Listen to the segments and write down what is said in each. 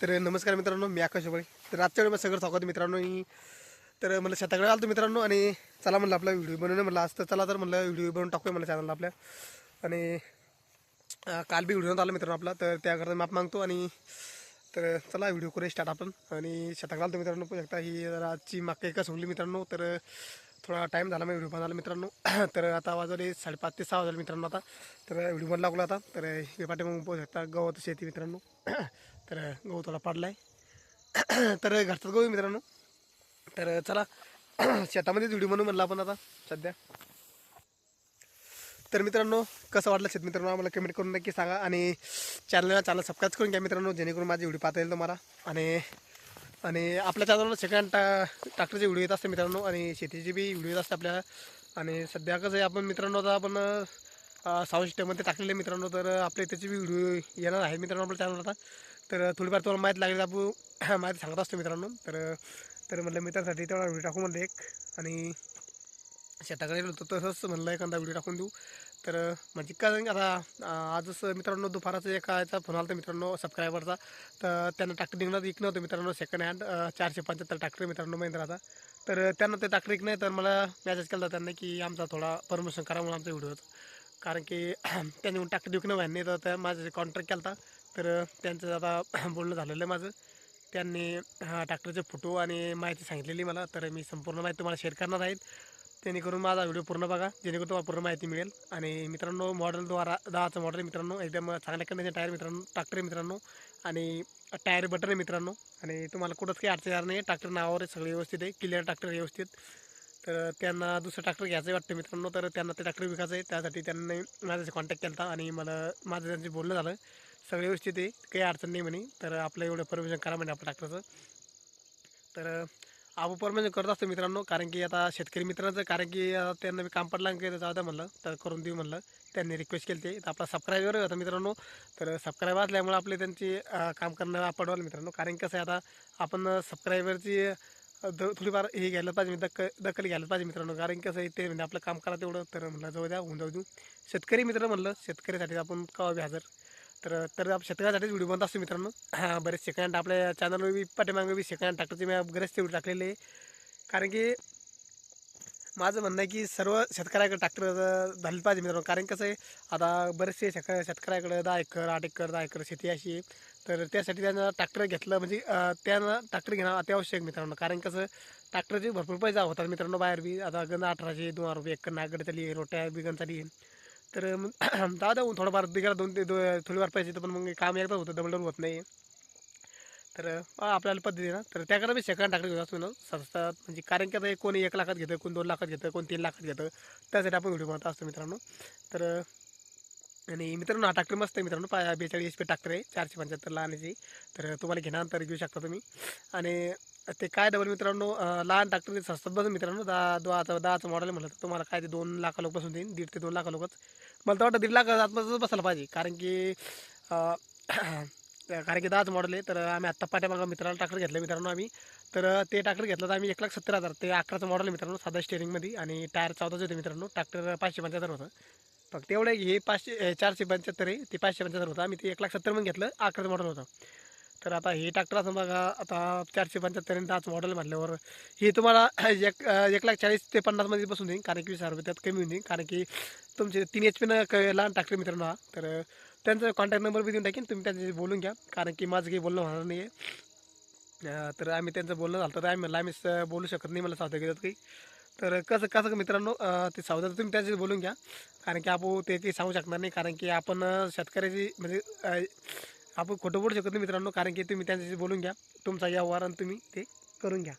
तर नमस्कार मित्रांनो, मी आकाश बळे. तर आजच्या वेळेस सगळं स्वागत मित्रांनो. तर म्हणलं शेताकडे आलो मित्रांनो आणि चला म्हणलं आपला व्हिडिओ बनवणं म्हणलं आज तर चला तर म्हणलं व्हिडिओ बनवून टाकूया म्हणलं चॅनलला आपल्या. आणि काल बी व्हिडिओ आला मित्रांनो आपला, तर त्याकरता माप मागतो. आणि तर चला व्हिडिओ करूया स्टार्ट आपण. आणि शेताकडे आलो मित्रांनो, पाहू शकता ही जरा आजची मागच्या एका सोडली मित्रांनो. तर थोडा टाईम झाला मग व्हिडिओ बनवायला मित्रांनो. तर आता वाजवले 5:30 ते 6 वाजले मित्रांनो आता. तर व्हिडिओ बनला लागलो आता. तर हे पाठी मग पाहू शकता गवत शेती मित्रांनो. तर गहू थोडा पडला आहे. तर घरचाच गहू आहे मित्रांनो. तर चला शेतामध्येच व्हिडिओ बनवू म्हणलं आपण आता सध्या. तर मित्रांनो, कसं वाटलं शेत मित्रांनो आम्हाला कमेंट करून नक्की सांगा. आणि चॅनल सबस्क्राईब करून घ्या मित्रांनो, जेणेकरून माझे व्हिडिओ पाहता येईल तुम्हाला. आणि आणि आपल्या चॅनलवर सेकंड ट्रॅक्टरचे व्हिडिओ येत असते मित्रांनो, आणि शेतीचे बी व्हिडिओ येत असते आपल्याला. आणि सध्या कसं आहे आपण मित्रांनो, आता आपण साऊंड सिस्टममध्ये टाकलेले मित्रांनो. तर आपले त्याचे बी व्हिडिओ येणार आहे मित्रांनो आपल्या चॅनलवर आता. तर थोडीफार तुम्हाला माहीत लागेल आपण माहिती सांगत असतो मित्रांनो. तर तर म्हणलं मित्रांसाठी तेवढा व्हिडिओ टाकू म्हणलं एक. आणि शेताकडे गेलो होतो तसंच म्हणलं एखादा व्हिडिओ टाकून देऊ. तर म्हणजे काय सांगेन आता आजच मित्रांनो दुपाराचं एका याचा फोन आला होता मित्रांनो सबस्क्रायबरचा. तर त्यांना ट्रॅक्टर निघणं विकणं होतं मित्रांनो सेकंड हँड 475 ट्रॅक्टर मित्रांनो महिंद्राचा. तर त्यांना ते ट्रॅक्टर विकणं, तर मला मेसेज केला होता त्यांनी की आमचा थोडा परमिशन करा म्हणून आमचा व्हिडिओ होता. कारण की त्यांनी मग ट्रॅक्टर विकणं व्हायला नाही, तर त्या माझं कॉन्ट्रॅक्ट केला होता. तर त्यांचं आता बोलणं झालेलं आहे माझं. त्यांनी ट्रॅक्टरचे फोटो आणि माहिती सांगितलेली मला. तर मी संपूर्ण माहिती तुम्हाला शेअर करणार आहे, जेणेकरून माझा व्हिडिओ पूर्ण बघा, जेणेकरून तुम्हाला पूर्ण माहिती मिळेल. आणि मित्रांनो मॉडेल 10चं मॉडेल मित्रांनो, एकदम चांगल्या कंडिशन टायर मित्रांनो, ट्रॅक्टर मित्रांनो. आणि टायर बटर आहे मित्रांनो. आणि तुम्हाला कुठंच काही अडचण येणार नाही. ट्रॅक्टर नावावर आहे, सगळे व्यवस्थित आहे, क्लिअर ट्रॅक्टर व्यवस्थित. तर त्यांना दुसरं ट्रॅक्टर घ्यायचं वाटतं मित्रांनो. तर त्यांना ते ट्रॅक्टर विकायचं आहे, त्यासाठी त्यांनी माझ्याशी कॉन्टॅक्ट केला होता. आणि माझं त्यांचे बोलणं झालं, सगळं व्यवस्थित आहे, काही अडचण नाही म्हणे. तर आपलं एवढं परमिशन करा म्हणे आपल्या ट्रॅक्टरचं. तर आपण परमिशन करत असतो मित्रांनो, कारण की आता शेतकरी मित्रांचं, कारण की त्यांना मी काम पडलं की जाऊ द्या म्हणलं, तर करून देऊ म्हणलं. त्यांनी रिक्वेस्ट केली ते, तर आपला सबस्क्रायबर होता मित्रांनो. तर सबस्क्रायबर असल्यामुळे आपले त्यांची काम करणं आपडवलं मित्रांनो. कारण कसं आहे आता आपण सबस्क्रायबरची थोडीफार हे घ्यायला पाहिजे, दखल घ्यायला पाहिजे मित्रांनो. कारण कसं आहे ते म्हणजे आपलं काम करा तेवढं, तर म्हणलं जाऊ द्या, होऊन जाऊ देऊ. शेतकरी मित्र म्हणलं, शेतकऱ्यासाठी आपण कवा बी हजर. तर आपण शेतकऱ्यासाठीच व्हिडिओ बनत असतो मित्रांनो. बरेच सेकंड आपल्या चॅनलवर बी पाठीमागे बी सेकंड ट्रॅक्टरचे मी बरेच व्हिडिओ टाकलेले आहे. कारण की माझं म्हणणं आहे की सर्व शेतकऱ्याकडे ट्रॅक्टर झाले पाहिजे मित्रांनो. कारण कसं आहे आता बरेचसे शेतकऱ्याकडे 10 एकर 8 एकर 10 एकर शेती अशी आहे. तर त्यासाठी त्यांना ट्रॅक्टर घेतलं म्हणजे त्यांना ट्रॅक्टर घेणं अत्यावश्यक मित्रांनो. कारण कसं ट्रॅक्टरचे भरपूर पैसे होतात मित्रांनो बाहेर बी. आता गण 1800 2000 एकर नागड चाली आहे, रोट्या बिगन चाली आहे. तर मग दादा थोडंफार बिघा थोडीफार पैसे येतं, पण मग काम एकदा होतं, डबल होत नाही. तर आपल्याला पद्धती ना, तर त्याकडे मी सेकंड ट्रॅक्टर घेत असतो ना सस्तात. म्हणजे कारण की आता कोणी 1 लाखात घेतं, कोणी 2 लाखात घेतं, कोणी 3 लाखात घेतं. त्यासाठी आपण व्हिडिओ बनवत असतो मित्रांनो. तर आणि मित्रांनो हा ट्रॅक्टर मस्त आहे मित्रांनो. 42 HP ट्रॅक्टर आहे, 475 लहानाची. तर तुम्हाला घेण्यानंतर घेऊ शकता तुम्ही. आणि ते काय डबल मित्रांनो, लहान ट्रॅक्टर स्वस्तात बसून मित्रांनो. 10चं मॉडेल म्हटलं तर तुम्हाला काय ते 2 लाख लोक बसून देईन, 1.5 ते 2 लाख लोकच. मला तर वाटतं 1.5 लाख आतमध्येच बसायला पाहिजे. कारण की अं, कारण की 10चं मॉडेल आहे. तर आम्ही आत्ता पाठीमागं मित्राला ट्रॅक्टर घेतलं मित्रांनो आम्ही. तर ते ट्रॅक्टर घेतलं तर आम्ही 1,70,000, ते 11चं मॉडेल मित्रांनो, साधा स्टेअरिंगमध्ये. आणि टायर 14च होते मित्रांनो. ट्रॅक्टर 575 होतं. फक्त एवढं आहे की हे 475 आहे, ते 575 होतं. आम्ही ते 1,70,000 म्हणून घेतलं, 11चं मॉडेल होतं. तर आता हे ट्रॅक्टर असं बघा, आता 475 आणि 10चं मॉडेल म्हटल्यावर हे तुम्हाला 1,40,000 ते 50मध्ये बसून देईन. कारण की 20,000 त्यात कमी होऊन देईन. कारण की तुमचे 3 HP लहान ट्रॅक्टर मित्रांनो हा. तर त्यांचा कॉन्टॅक्ट नंबर बी देऊन टाकेन, तुम्ही त्यांच्याशी बोलून घ्या. कारण की माझं काही बोलणं होणार नाही आहे. तर आम्ही त्यांचं बोलणं झालं तर आम्ही म्हणलं आम्ही बोलू शकत नाही, मला सावधा घेतात काही. तर कसं कसं मित्रांनो, ते सावधा तुम्ही त्यांच्याशी बोलून घ्या. कारण की आपण ते काही सांगू शकणार नाही. कारण की आपण शेतकऱ्याची म्हणजे आपण खोटं बोलू शकत नाही मित्रांनो. कारण की तुम्ही त्यांच्याशी बोलून घ्या, तुमचा व्यवहार, आणि तुम्ही ते करून घ्या.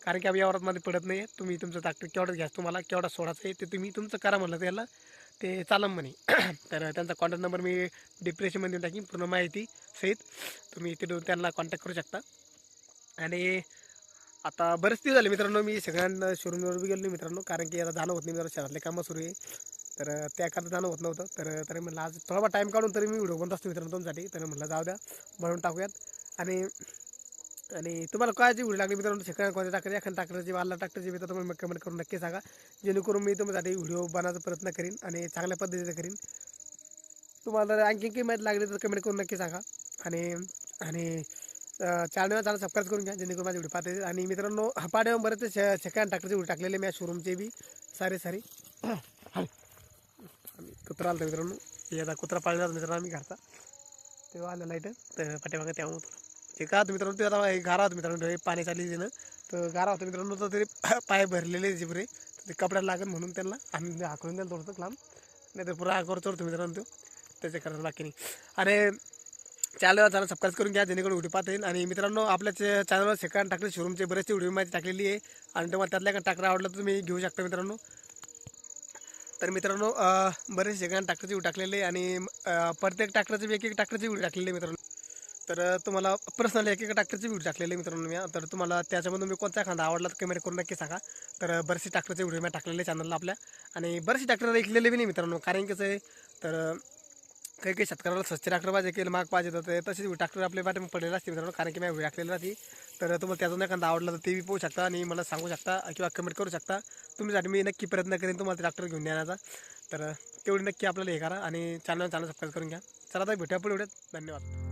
कारण की आपण व्यवहारात मध्ये पडत नाही. तुम्ही तुमचं ट्रॅक्टर केवढं घ्या, तुम्हाला केवढा सोडायचं आहे ते तुम्ही तुमचं करा म्हणलं त्याला, ते चालम म्हणे. तर त्यांचा कॉन्टॅक्ट नंबर मी डिप्रेशनमध्ये देऊन टाकीन, पूर्ण माहिती सहित. तुम्ही तिथून त्यांना कॉन्टॅक्ट करू शकता. आणि आता बरेच दिवस झाले मित्रांनो, मी सगळ्यांना शोरूमवर बी गेलो नाही मित्रांनो. कारण की आता जाणं होत नाही, जरा शहरातले कामं सुरू आहे. तर त्याकरता जाणं होत नव्हतं. तर तरी म्हणलं आज थोडा टाईम काढून तरी मी व्हिडिओ बनत असतो मित्रांनो तुमच्यासाठी. तर म्हणलं जाऊ द्या, बनवून टाकूयात. आणि आणि तुम्हाला काय जी व्हिडिओ लागली मित्रांनो, सेकंड कोणत्या टाकायची, एखाद्या टाकण्याची, वाला टाकण्याची बी, तर तुम्ही कमेंट करून नक्की सांगा. जेणेकरून मी तुमच्यासाठी व्हिडिओ बनवायचा प्रयत्न करीन आणि चांगल्या पद्धतीने करीन. तुम्हाला जर आणखी काही माहिती लागली तर कमेंट करून नक्की सांगा. आणि आणि चॅनल सबस्क्राईब करून घ्या जेणेकरून माझे व्हिडिओ पाहता येईल. आणि मित्रांनो पाड्यावर बरेच सेकंड ट्रॅक्टरचे व्हिडिओ टाकलेले मी शोरूमचे बी सारे कुत्रा आलं मित्रांनो. हे आता कुत्रा पाळणार मित्रांनो आम्ही घरचा तेव्हा आलेला इथं तर पाठीमागं तेव्हा होतो ते का होतं मित्रांनो. ते आता गारा होतं मित्रांनो, हे पाणी चालली ना तर गारा होतं मित्रांनो. तर तरी पाय भरलेले जिबरे ते कपड्याला लागेल म्हणून त्यांना आम्ही आखडून द्यायला थोडंसं लांब, नाही तर पुरा आकार चोरतो मित्रांनो तो त्याच्या करायला बाकी नाही. आणि चॅनल सबस्क्राईब करून घ्या जेणेकरून व्हिडिओ पाहता येईल. आणि मित्रांनो आपल्या चॅनलवर सेकंड ट्रॅक्टर शोरूमचे बरेचसे व्हिडिओ माहिती टाकलेली आहे आणि तुम्हाला त्यातल्या ट्रॅक्टर आवडलं तर तुम्ही घेऊ शकता मित्रांनो. तर मित्रांनो बरेच सेकंड ट्रॅक्टरचे व्हिडिओ टाकलेले आणि प्रत्येक ट्रॅक्टरचे एक ट्रॅक्टरचे व्हिडिओ टाकलेले मित्रांनो. तर तुम्हाला पर्सनली एक ट्रॅक्टरचे व्हिडिओ टाकलेले मित्रांनो मी. तर तुम्हाला त्याच्यामधून मी कोणता एखादा आवडला तर कमेंट करून नक्की सांगा. तर बरेचसे ट्रॅक्टरचे व्हिडिओ मी टाकलेले चॅनलला आपल्या आणि बरेचसे ट्रॅक्टर ऐकलेले बी नाही मित्रांनो. कारण कसं आहे तर काही काही शेतकऱ्याला स्वच्छ ट्रॅक्टर पाहिजे केलं माग पाहिजे तर तसेच ट्रॅक्टर आपल्या पाठी पडलेलं असते मित्रांनो. कारण की मी व्हिडिओ टाकलेलं राहते. तर तुम्हाला त्यातून एखादा आवडला तर ते बी पाहू शकता आणि मला सांगू शकता किंवा कमेंट करू शकता. तुमच्यासाठी मी नक्की प्रयत्न करेन तुम्हाला ट्रॅक्टर घेऊन देण्याचा. तर तेवढी नक्की आपल्याला हे करा आणि चॅनल सबस्क्राईब करून घ्या. चला आता भेटूया पुढे. धन्यवाद.